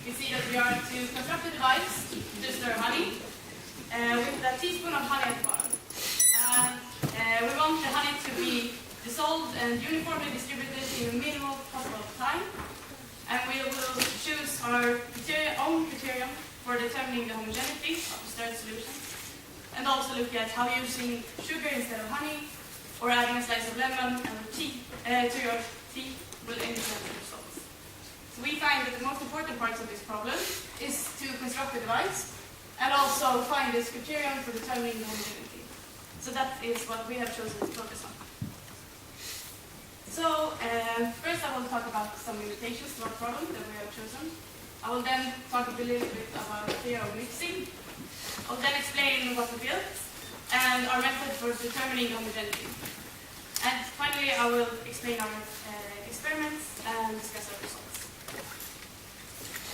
we see that we are to construct a device to stir honey with a teaspoon of honey at the bottom. And we want the honey to be dissolved and uniformly distributed in a minimal possible time. And we will choose our own criterion for determining the homogeneity of the stirred solution. And also look at how using sugar instead of honey or adding a slice of lemon to your tea will influence the results. So we find that the most important parts of this problem is to construct the device and also find this criterion for determining the homogeneity. So that is what we have chosen to focus on. So first I will talk about some limitations to our problem that we have chosen. I will then talk a little bit about theory of mixing. I will then explain what we built and our method for determining homogeneity. And finally I will explain our experiments and discuss our results.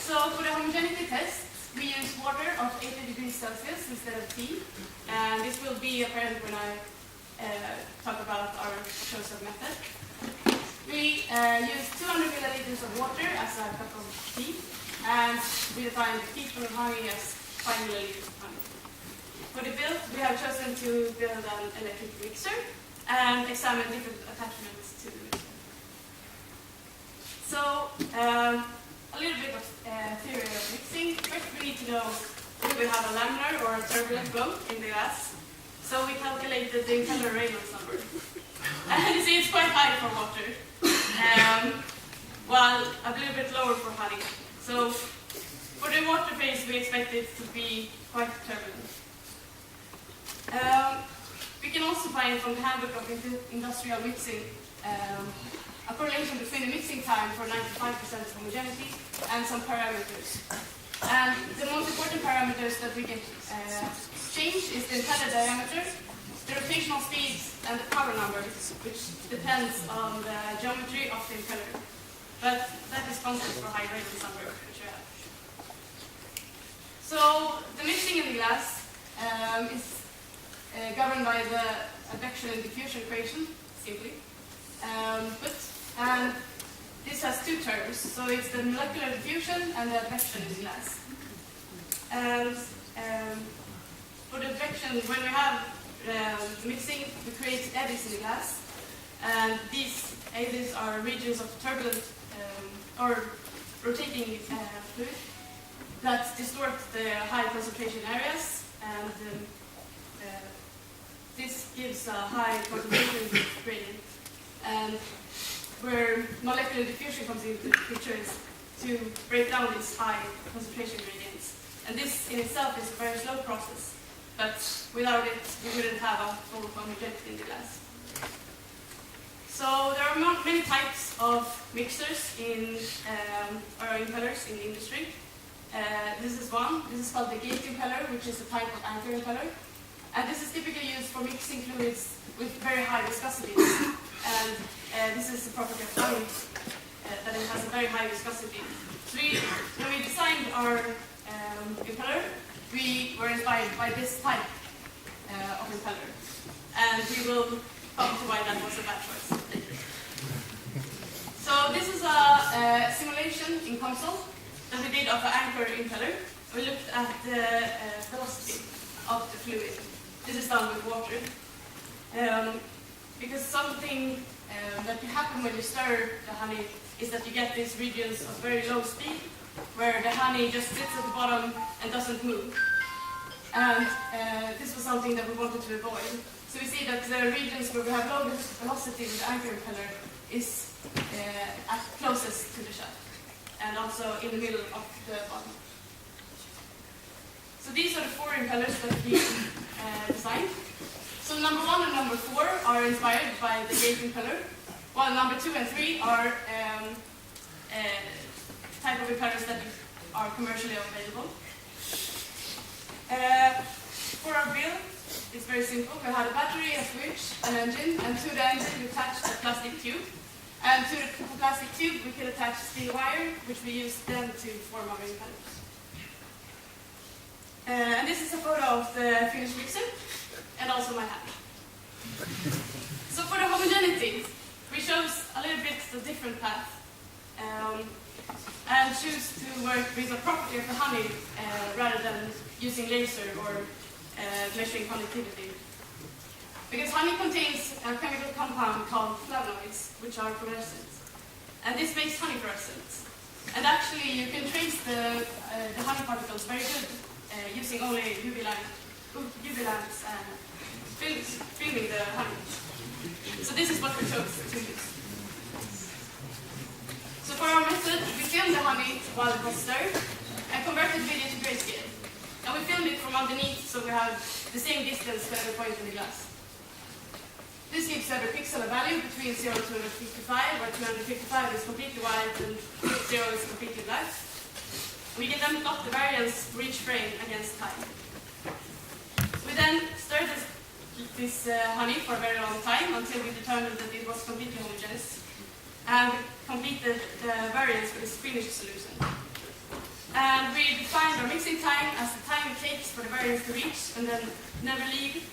So for the homogeneity test, we use water of 80 degrees Celsius instead of tea. And this will be apparent when I talk about our chosen method. We use 200 milliliters of water as a cup of tea, and we define the teaspoon of honey as 5 milliliters of honey. For the build, we have chosen to build an electric mixer and examine different attachments to the mixer. So, a little bit of theory of mixing. First, we need to know if we have a laminar or a turbulent flow in the glass. So we calculated the impeller Reynolds number. And you see it's quite high for water, while a little bit lower for honey. So for the water phase, we expect it to be quite turbulent. We can also find from the Handbook of Industrial Mixing a correlation between the mixing time for 95% homogeneity and some parameters. And the most important parameters that we can change is the impeller diameter, the rotational speed, and the power number, which depends on the geometry of the impeller. But that is constant for high Reynolds number, which you have. So the mixing in the glass is governed by the advection and diffusion equation, simply. And this has two terms, so it's the molecular diffusion and the advection in the glass. And for the advection, when we have mixing, we create eddies in the glass, and these eddies are regions of turbulent or rotating fluid that distort the high concentration areas, and this gives a high concentration gradient. And where molecular diffusion comes into the picture is to break down these high concentration gradients. And this in itself is a very slow process, but without it, we wouldn't have a full homogeneity in the glass. So there are many types of mixers in or impellers in the industry. This is one. This is called the gate impeller, which is a type of anchor impeller. And this is typically used for mixing fluids with very high viscosity. And this is the property of honey, that it has a very high viscosity. So when we designed our impeller, we were inspired by this type of impeller. And we will come to why that was a bad choice. So this is a simulation in console that we did of an anchor impeller. We looked at the velocity of the fluid. This is done with water. Because something that can happen when you stir the honey is that you get these regions of very low speed, where the honey just sits at the bottom and doesn't move. And this was something that we wanted to avoid. So we see that the regions where we have low velocity with the anchor impeller is at closest to the shaft, and also in the middle of the bottom. So these are the four impellers that we designed. So number 1 and number 4 are inspired by the gate impeller, while number 2 and 3 are type of impellers that are commercially available. For our build, it's very simple. We had a battery, a switch, an engine, and to the engine we attached a plastic tube. And to the plastic tube we could attach steel wire, which we used then to form our impellers. And this is a photo of the finished mixer, and also my hand. So for the homogeneity, we chose a little bit a different path. and choose to work with a property of the honey rather than using laser or measuring conductivity. Because honey contains a chemical compound called flavonoids, which are fluorescent. And this makes honey fluorescent. And actually, you can trace the honey particles very good using only UV lamps and filming the honey. So this is what we chose to use. So for our method, we filmed the honey while it was stirred and converted video to grayscale. And we filmed it from underneath so we have the same distance to every point in the glass. This gives every pixel a value between 0 and 255, where 255 is completely white and 0 is completely black. We can then plot the variance for each frame against time. We then stirred this honey for a very long time until we determined that it was completely homogeneous. And we completed the variance for this finished solution. And we defined our mixing time as the time it takes for the variance to reach, and then never leave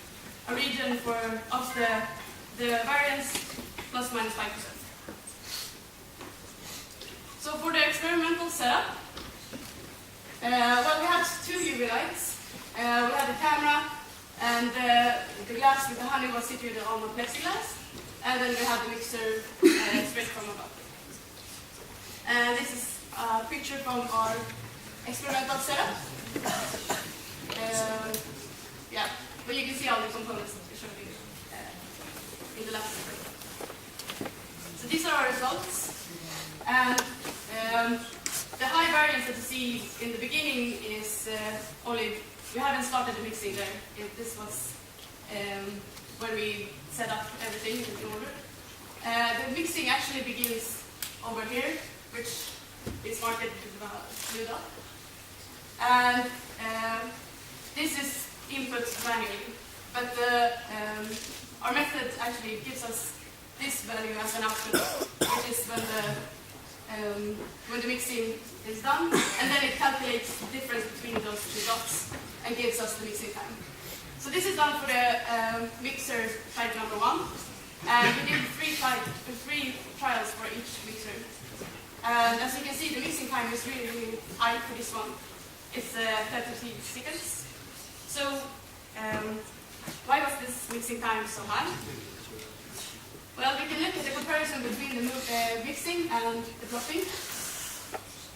a region of the variance plus minus 5%. So for the experimental setup, well, we had 2 UV lights. We had the camera, and the glass with the honey was situated on the plexiglass, and then we had the mixer straight from above. And this is a picture from our experimental setup. Yeah, but you can see all the components that we showed you in the last slide. So these are our results. And the high variance that you see in the beginning is we haven't started the mixing there. This was when we set up everything in order. The mixing actually begins over here, which is marked with blue dot. And this is input manually. But our method actually gives us this value as an output, which is when the mixing is done, and then it calculates the difference between those 2 dots and gives us the mixing time. So this is done for the mixer type number 1, and we did 3 trials for each mixer. And as you can see, the mixing time is really, really high for this one. It's 30 seconds. So why was this mixing time so high? Well, we can look at the comparison between the mixing and the plotting.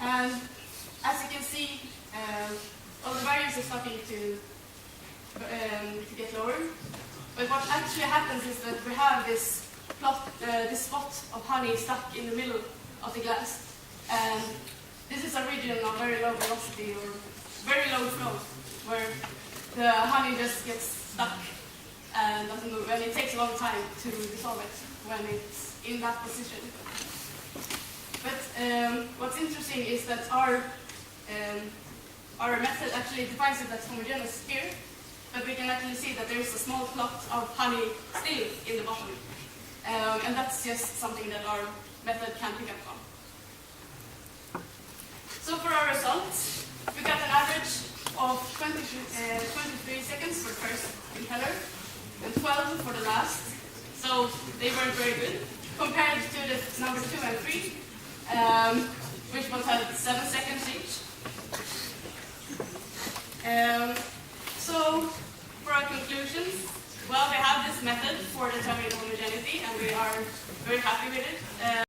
And as you can see, all the variance is starting to get lower. But what actually happens is that we have this spot of honey stuck in the middle of the glass. And this is a region of very low velocity or very low flow, where the honey just gets stuck and doesn't move, and it takes a long time to dissolve it when it's in that position. But what's interesting is that our method actually defines it as homogeneous here, but we can actually see that there is a small plot of honey still in the bottom. And that's just something that our method can pick up on. So for our results, we got an average of 23 seconds for the first impeller and 12 for the last. So they weren't very good compared to the number 2 and 3, which both had 7 seconds each. So for our conclusions, well, we have this method for determining homogeneity, and we are very happy with it.